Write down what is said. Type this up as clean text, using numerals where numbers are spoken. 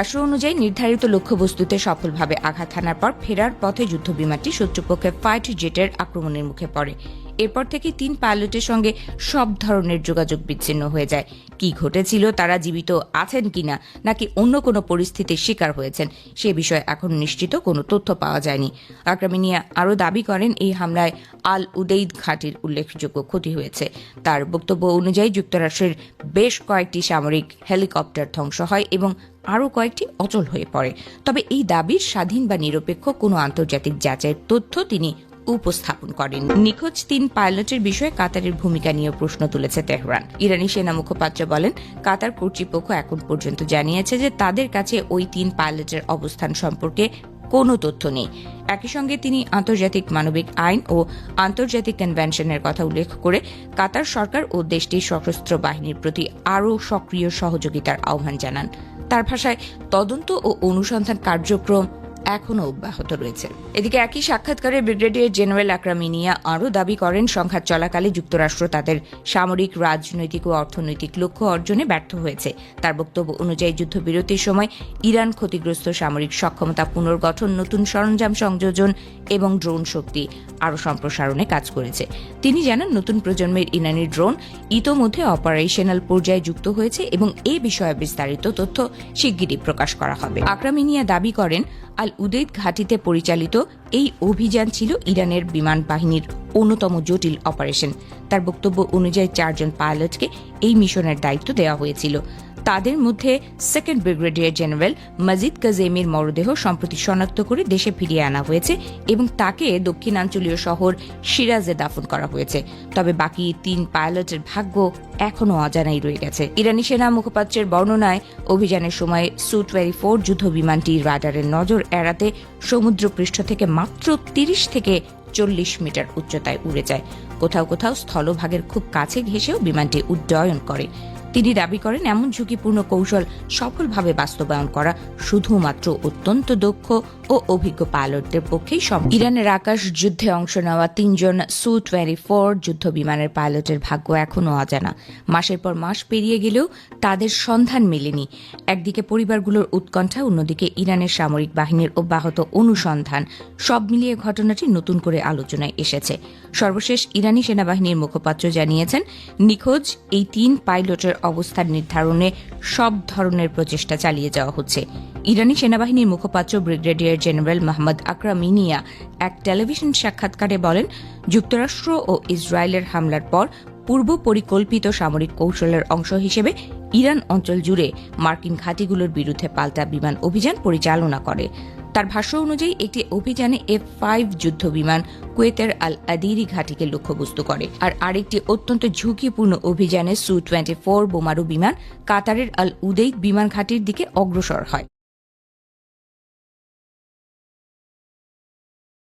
ভাষ্য অনুযায়ী নির্ধারিত লক্ষ্যবস্তুতে সফলভাবে আঘাত হানার পর ফেরার পথে যুদ্ধবিমানটি শত্রুপক্ষের ফাইট জেটের আক্রমণের মুখে পড়ে। এরপর থেকে 3 পাইলটের সঙ্গে সব ধরনের যোগাযোগ বিচ্ছিন্ন হয়ে যায়। কি ঘটেছিল, তারা জীবিত আছেন কিনা নাকি অন্য কোনো পরিস্থিতির শিকার হয়েছেন সে বিষয়ে এখন নিশ্চিত কোনো তথ্য পাওয়া যায়নি। আকরামিনিয়া আরও দাবি করেন, এই হামলায় আল উদেইদ ঘাঁটির উল্লেখযোগ্য ক্ষতি হয়েছে। তার বক্তব্য অনুযায়ী যুক্তরাষ্ট্রের বেশ কয়েকটি সামরিক হেলিকপ্টার ধ্বংস হয় এবং আরও কয়েকটি অচল হয়ে পড়ে। তবে এই দাবির স্বাধীন বা নিরপেক্ষ কোনো আন্তর্জাতিক যাচাইয়ের তথ্য তিনি উপস্থাপন করেন। নিখোঁজ 3 পাইলটের বিষয়ে কাতারের ভূমিকা নিয়ে প্রশ্ন তুলেছে তেহরান। ইরানি সেনা মুখপাত্র বলেন, কাতার কর্তৃপক্ষ এখন পর্যন্ত জানিয়েছে যে তাদের কাছে ওই 3 পাইলটের অবস্থান সম্পর্কে কোনো তথ্য নেই। একই সঙ্গে তিনি আন্তর্জাতিক মানবিক আইন ও আন্তর্জাতিক কনভেনশনের কথা উল্লেখ করে কাতার সরকার ও দেশটির সশস্ত্র বাহিনীর প্রতি আরও সক্রিয় সহযোগিতার আহ্বান জানান। তার ভাষায়, তদন্ত ও অনুসন্ধান কার্যক্রম এখনও অব্যাহত রয়েছে। এদিকে একই সাক্ষাৎকারে ব্রিগেডিয়ার জেনারেল আকরামিনিয়া আরও দাবি করেন, সংঘাত চলাকালে যুক্তরাষ্ট্র তাদের সামরিক, রাজনৈতিক ও অর্থনৈতিক লক্ষ্য অর্জনে ব্যর্থ হয়েছে। তার বক্তব্য অনুযায়ী যুদ্ধবিরতির সময় ইরান ক্ষতিগ্রস্ত সামরিক সক্ষমতা পুনর্গঠন, নতুন সরঞ্জাম সংযোজন এবং ড্রোন শক্তি আরও সম্প্রসারণে কাজ করেছে। তিনি জানান, নতুন প্রজন্মের ইরানি ড্রোন ইতোমধ্যে অপারেশনাল পর্যায়ে যুক্ত হয়েছে এবং এ বিষয়ে বিস্তারিত তথ্য শিগগিরই প্রকাশ করা হবে। আকরামিনিয়া দাবি করেন, আল উদেইদ ঘাঁটিতে পরিচালিত এই অভিযান ছিল ইরানের বিমান বাহিনীর অন্যতম জটিল অপারেশন। তার বক্তব্য অনুযায়ী 4 জন পাইলটকে এই মিশনের দায়িত্ব দেওয়া হয়েছিল। তাদের মধ্যে সেকেন্ড ব্রিগেডিয়ার জেনারেল মজিদ কাজেমির মরদেহ সম্প্রতি শনাক্ত করে দেশে ফিরিয়ে আনা হয়েছে এবং তাকে দক্ষিণাঞ্চলীয় শহর সিরাজে দাফন করা হয়েছে। তবে বাকি 3 পাইলটের ভাগ্য এখনও অজানাই রয়ে গেছে। ইরানি সেনা মুখপাত্রের বর্ণনায়, অভিযানের সময় সু-24 যুদ্ধ বিমানটি রাডারের নজর এড়াতে সমুদ্রপৃষ্ঠ থেকে মাত্র 30 থেকে 40 মিটার উচ্চতায় উড়ে যায়। কোথাও কোথাও স্থলভাগের খুব কাছে ঘেঁষেও বিমানটি উড্ডয়ন করে। তিনি দাবি করেন, এমন ঝুঁকিপূর্ণ কৌশল সফলভাবে বাস্তবায়ন করা শুধুমাত্র অত্যন্ত দক্ষ ও অভিজ্ঞ পাইলটদের পক্ষেই সম্ভব। ইরানের আকাশ যুদ্ধে অংশ নেওয়া 3 জন সু-24 যুদ্ধ বিমানের পাইলটের ভাগ্য এখনও অজানা। মাসের পর মাস পেরিয়ে গেলেও তাদের সন্ধান মেলেনি। একদিকে পরিবারগুলোর উৎকণ্ঠা, অন্যদিকে ইরানের সামরিক বাহিনীর অব্যাহত অনুসন্ধান। সব মিলিয়ে ঘটনাটি নতুন করে আলোচনায় এসেছে। সর্বশেষ ইরানি সেনাবাহিনীর মুখপাত্র জানিয়েছেন, নিখোঁজ এই 3 পাইলটের অবস্থান নির্ধারণে সব ধরনের প্রচেষ্টা চালিয়ে যাওয়া হচ্ছে। ইরানি সেনাবাহিনীর মুখপাত্র ব্রিগেডিয়ার জেনারেল মোহাম্মদ আকরামিনিয়া এক টেলিভিশন সাক্ষাৎকারে বলেন, যুক্তরাষ্ট্র ও ইসরায়েলের হামলার পর পূর্ব পরিকল্পিত সামরিক কৌশলের অংশ হিসেবে ইরান অঞ্চল জুড়ে মার্কিন ঘাঁটিগুলোর বিরুদ্ধে পাল্টা বিমান অভিযান পরিচালনা করে। তার ভাষ্য অনুযায়ী একটি অভিযানে F-5 যুদ্ধ বিমান কুয়েতের আল আদিরি ঘাঁটিকে লক্ষ্যবস্তু করে, আর আরেকটি অত্যন্ত ঝুঁকিপূর্ণ অভিযানে সু-24 বোমারু বিমান কাতারের আল উদেইদ বিমান ঘাঁটির দিকে অগ্রসর হয়।